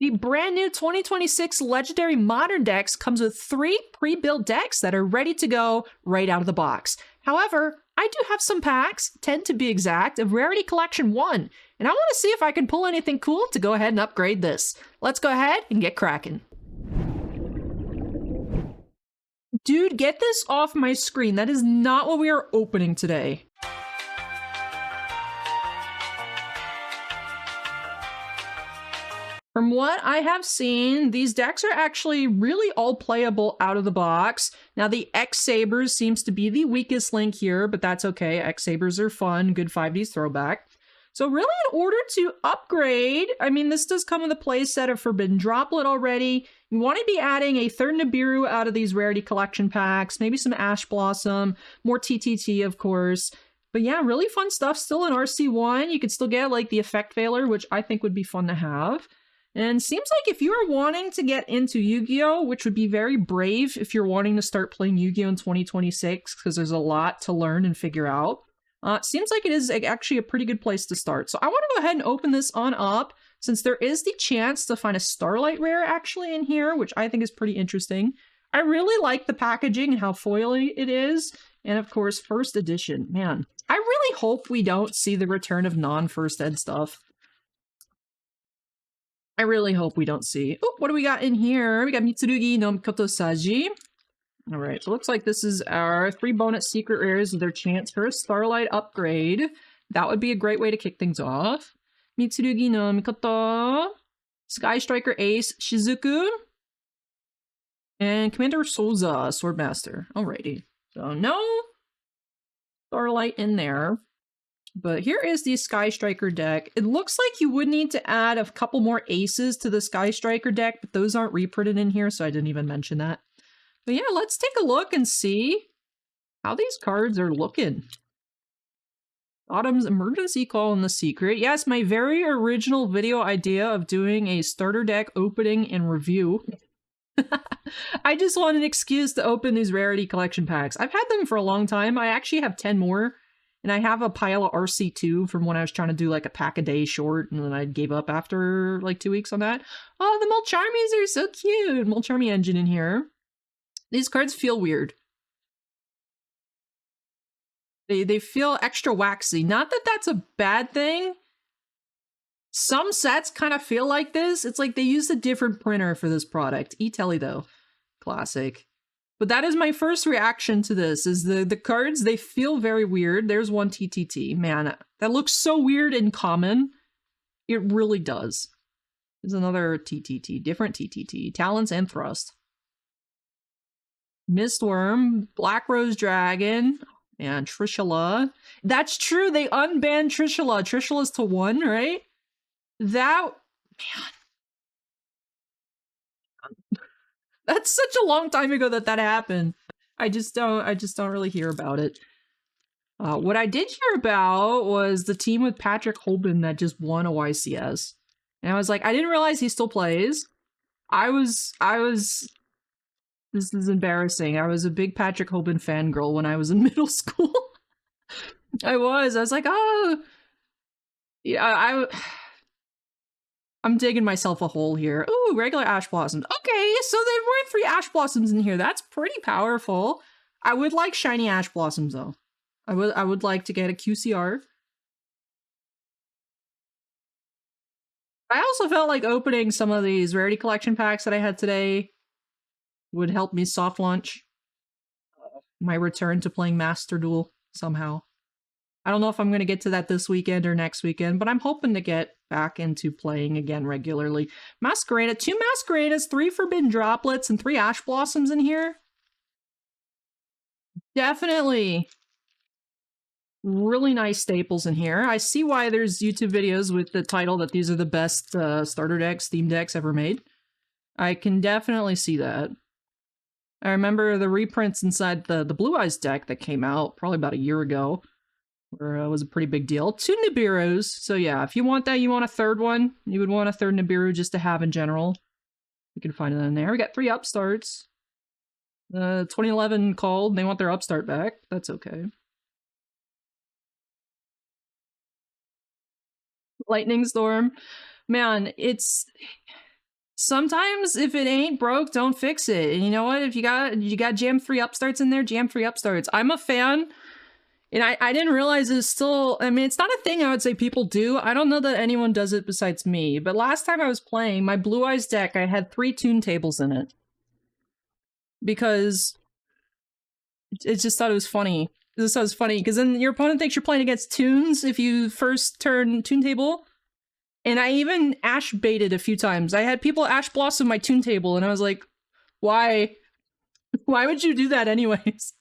The brand new 2026 Legendary Modern decks comes with 3 pre-built decks that are ready to go right out of the box. However, I do have some packs, 10 to be exact, of Rarity Collection 1, and I want to see if I can pull anything cool to go ahead and upgrade this. Let's go ahead and get cracking. Dude, get this off my screen. That is not what we are opening today. From what I have seen, these decks are actually really all playable out of the box. Now, the X-Sabers seems to be the weakest link here, but that's okay. X-Sabers are fun, good 5Ds throwback. So really, in order to upgrade, I mean, this does come with a playset of Forbidden Droplet already. You want to be adding a third Nibiru out of these Rarity Collection packs, maybe some Ash Blossom, more TTT, of course. But yeah, really fun stuff still in RC1. You could still get, like, the Effect Veiler, which I think would be fun to have. And seems like if you are wanting to get into Yu-Gi-Oh!, which would be very brave if you're wanting to start playing Yu-Gi-Oh! In 2026, because there's a lot to learn and figure out, seems like it is actually a pretty good place to start. So I want to go ahead and open this on up, since there is the chance to find a Starlight Rare actually in here, which I think is pretty interesting. I really like the packaging and how foily it is. And of course, first edition. Man, I really hope we don't see the return of non-first ed stuff. I really hope we don't see. Oh, what do we got in here? We got Mitsurugi no Mikoto Saji. All right, so it looks like this is our 3 bonus secret rares with their chance for a Starlight upgrade. That would be a great way to kick things off. Mitsurugi no Mikoto, Sky Striker Ace Shizuku, and Commander Souza, Swordmaster. Alrighty, so no Starlight in there. But here is the Sky Striker deck. It looks like you would need to add a couple more aces to the Sky Striker deck, but those aren't reprinted in here, so I didn't even mention that. But yeah, let's take a look and see how these cards are looking. Autumn's Emergency Call in the Secret. Yes, my very original video idea of doing a starter deck opening and review. I just want an excuse to open these Rarity Collection packs. I've had them for a long time. I actually have 10 more. And I have a pile of RC2 from when I was trying to do like a pack a day short, and then I gave up after like 2 weeks on that. Oh, the Molcharmies are so cute! Molcharmy engine in here. These cards feel weird. They feel extra waxy. Not that that's a bad thing. Some sets kind of feel like this. It's like they used a different printer for this product. E-Telly though. Classic. But that is my first reaction to this, is the cards, they feel very weird. There's one TTT. Man, that looks so weird and common. It really does. There's another TTT, different TTT. Talents and Thrust. Mistworm, Black Rose Dragon, and Trishula. That's true, they unbanned Trishula. Trishula's to 1, right? That... Man. That's such a long time ago that happened. I just don't really hear about it. What I did hear about was the team with Patrick Holben that just won a YCS. And I was like, I didn't realize he still plays. This is embarrassing. I was a big Patrick Holben fangirl when I was in middle school. I was like, oh, yeah, I'm digging myself a hole here. Ooh, regular Ash Blossoms. Okay, so there were 3 Ash Blossoms in here. That's pretty powerful. I would like shiny Ash Blossoms, though. I would like to get a QCR. I also felt like opening some of these Rarity Collection packs that I had today would help me soft launch my return to playing Master Duel somehow. I don't know if I'm going to get to that this weekend or next weekend, but I'm hoping to get back into playing again regularly. Masquerada, 2 Masqueradas, 3 Forbidden Droplets, and 3 Ash Blossoms in here. Definitely really nice staples in here. I see why there's YouTube videos with the title that these are the best starter decks, theme decks ever made. I can definitely see that. I remember the reprints inside the Blue Eyes deck that came out probably about a year ago. Where it was a pretty big deal. 2 Nibirus. So yeah, if you want that, you want a third one. You would want a third Nibiru just to have in general. You can find it in there. We got 3 Upstarts. 2011 called. They want their Upstart back. That's okay. Lightning Storm. Man, it's... Sometimes if it ain't broke, don't fix it. And you know what? If you got jam 3 upstarts in there, jam 3 upstarts. I'm a fan. And I didn't realize it's still, I mean, it's not a thing I would say people do. I don't know that anyone does it besides me. But last time I was playing, my Blue Eyes deck, I had 3 tune tables in it. Because it just thought it was funny. This was funny, because then your opponent thinks you're playing against tunes if you first turn tune table. And I even ash baited a few times. I had people ash blossom my tune table, and I was like, why? Why would you do that anyways?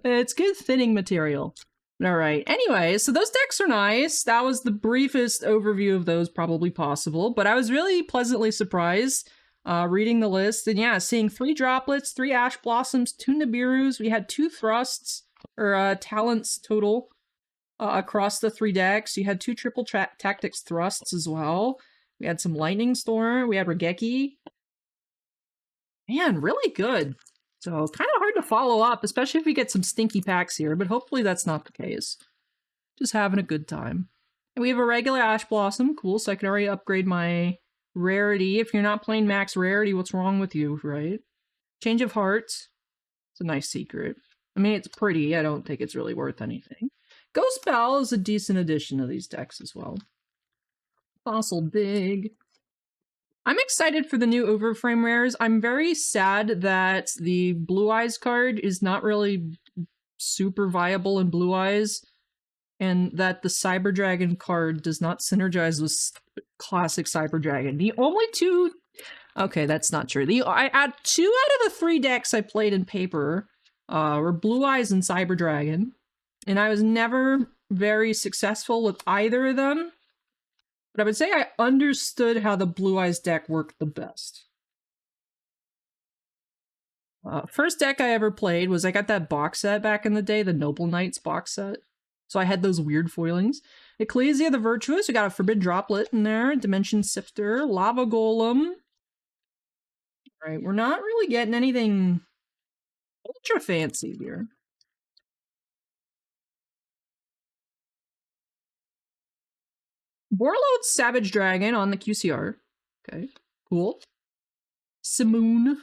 It's good thinning material. Alright, anyway, so those decks are nice. That was the briefest overview of those probably possible, but I was really pleasantly surprised reading the list. And yeah, seeing 3 droplets, 3 ash blossoms, 2 Nibirus. We had 2 thrusts, or talents total. Across the 3 decks. You had 2 triple tactics thrusts as well. We had some lightning storm. We had Regeki. Man, really good. So kind of hard to follow up, especially if we get some stinky packs here, but hopefully that's not the case. Just having a good time. And we have a regular Ash Blossom. Cool, so I can already upgrade my rarity. If you're not playing max rarity, what's wrong with you, right? Change of Heart. It's a nice secret. I mean, it's pretty. I don't think it's really worth anything. Ghost Bell is a decent addition to these decks as well. Fossil Big. I'm excited for the new Overframe rares. I'm very sad that the Blue Eyes card is not really super viable in Blue Eyes, and that the Cyber Dragon card does not synergize with classic Cyber Dragon. The only 2... Okay, that's not true. 2 out of the 3 decks I played in paper were Blue Eyes and Cyber Dragon. And I was never very successful with either of them. But I would say I understood how the Blue Eyes deck worked the best. First deck I ever played was I got that box set back in the day, the Noble Knights box set. So I had those weird foilings. Ecclesia the Virtuous, we got a Forbidden Droplet in there, Dimension Sifter, Lava Golem. Alright, we're not really getting anything ultra fancy here. Borload Savage Dragon on the QCR. Okay, cool. Simoon.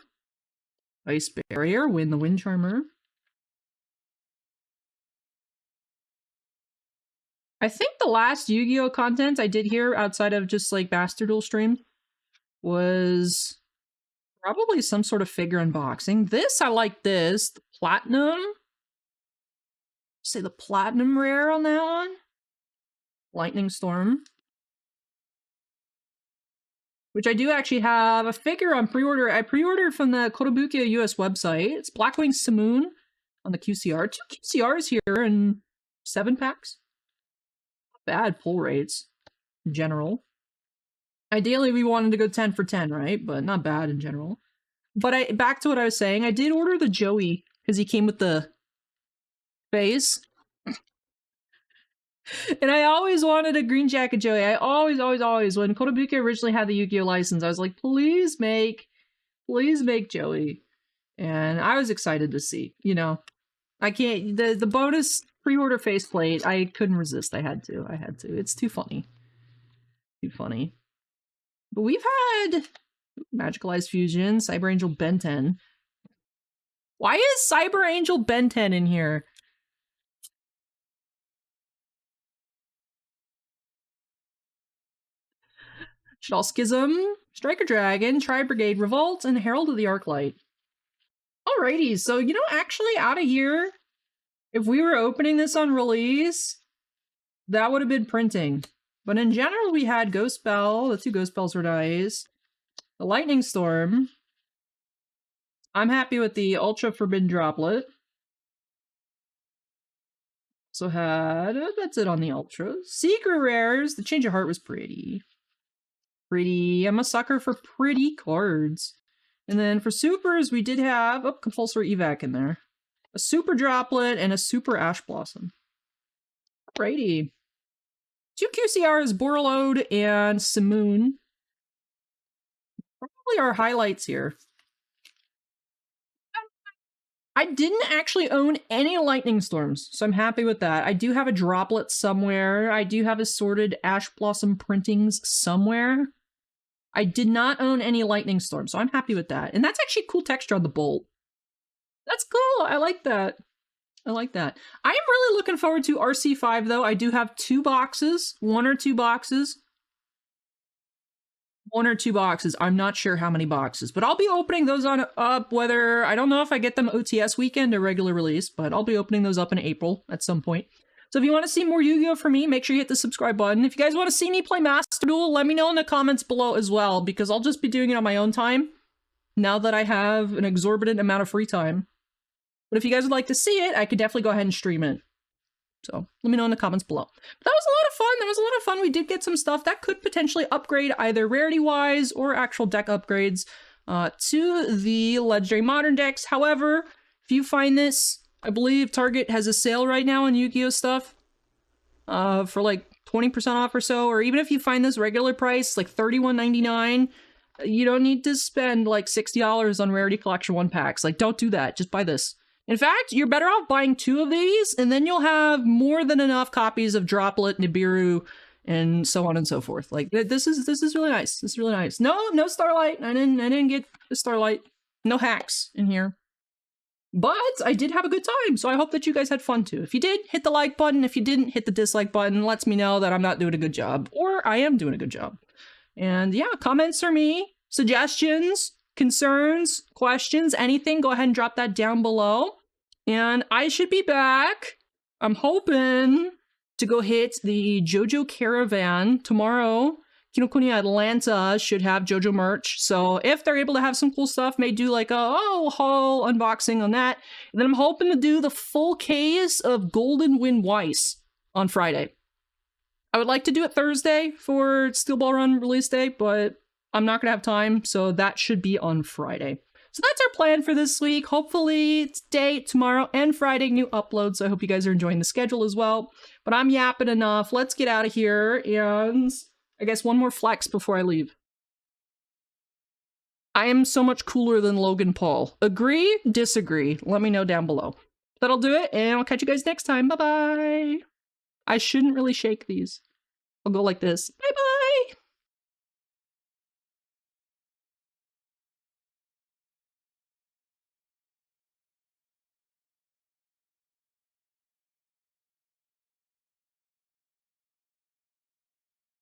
Ice Barrier, Win the Wind Charmer. I think the last Yu-Gi-Oh! Content I did here, outside of just like Bastard Duel stream, was probably some sort of figure unboxing. This, I like this. The Platinum. Say the Platinum rare on that one. Lightning Storm. Which I do actually have a figure on pre-order. I pre-ordered from the Kotobukiya US website. It's Blackwing Simoon on the QCR. 2 QCRs here and 7 packs. Not bad pull rates in general. Ideally, we wanted to go 10 for 10, right? But not bad in general. But back to what I was saying, I did order the Joey because he came with the face. And I always wanted a Green Jacket Joey. I always, when Kotobukiya originally had the Yu-Gi-Oh! License, I was like, please make Joey. And I was excited to see, you know. I can't, the bonus pre-order faceplate, I couldn't resist. I had to. It's too funny. But we've had Magicalized Fusion, Cyber Angel Ben 10. Why is Cyber Angel Ben 10 in here? Shadal Schism, Striker Dragon, Tri-Brigade Revolt, and Herald of the Arclight. Alrighty, so, you know, actually, out of here, if we were opening this on release, that would have been printing. But in general, we had Ghost Bell. The 2 Ghost Bells were nice. The Lightning Storm. I'm happy with the Ultra Forbidden Droplet. So had... that's it on the Ultra. Secret Rares. The Change of Heart was pretty. I'm a sucker for pretty cards. And then for supers, we did have compulsory evac in there. A super droplet and a super ash blossom. Alrighty. 2 QCRs, Borload and Simoon. Probably our highlights here. I didn't actually own any Lightning Storms, so I'm happy with that. I do have a droplet somewhere. I do have assorted Ash Blossom printings somewhere. I did not own any Lightning Storm, so I'm happy with that. And that's actually a cool texture on the bolt. That's cool. I like that. I like that. I am really looking forward to RC5, though. I do have 2 boxes. 1 or 2 boxes. 1 or 2 boxes. I'm not sure how many boxes, but I'll be opening those on up, whether, I don't know if I get them OTS weekend or regular release, but I'll be opening those up in April at some point. So if you want to see more Yu-Gi-Oh! From me, make sure you hit the subscribe button. If you guys want to see me play Master Duel, let me know in the comments below as well, because I'll just be doing it on my own time now that I have an exorbitant amount of free time. But if you guys would like to see it, I could definitely go ahead and stream it. So let me know in the comments below. But that was a lot of fun. That was a lot of fun. We did get some stuff that could potentially upgrade either rarity-wise or actual deck upgrades to the Legendary Modern decks. However, if you find this, I believe Target has a sale right now on Yu-Gi-Oh! Stuff for like 20% off or so. Or even if you find this regular price, like $31.99, you don't need to spend like $60 on Rarity Collection 1-packs. Like, don't do that. Just buy this. In fact, you're better off buying 2 of these, and then you'll have more than enough copies of Droplet, Nibiru, and so on and so forth. Like, this is really nice. This is really nice. No Starlight. I didn't get the Starlight. No hacks in here. But I did have a good time, so I hope that you guys had fun too. If you did, hit the like button. If you didn't, hit the dislike button. Lets me know that I'm not doing a good job, or I am doing a good job. And yeah, comments for me, suggestions, concerns, questions, anything, go ahead and drop that down below. And I should be back. I'm hoping to go hit the JoJo Caravan tomorrow. Kinokuni Atlanta should have JoJo merch. So if they're able to have some cool stuff, may do like a haul unboxing on that. And then I'm hoping to do the full case of Golden Wind Weiss on Friday. I would like to do it Thursday for Steel Ball Run release day, but I'm not going to have time, so that should be on Friday. So that's our plan for this week. Hopefully today, tomorrow, and Friday, new uploads. So I hope you guys are enjoying the schedule as well. But I'm yapping enough. Let's get out of here, and I guess one more flex before I leave. I am so much cooler than Logan Paul. Agree? Disagree? Let me know down below. That'll do it, and I'll catch you guys next time. Bye-bye. I shouldn't really shake these. I'll go like this. Bye-bye.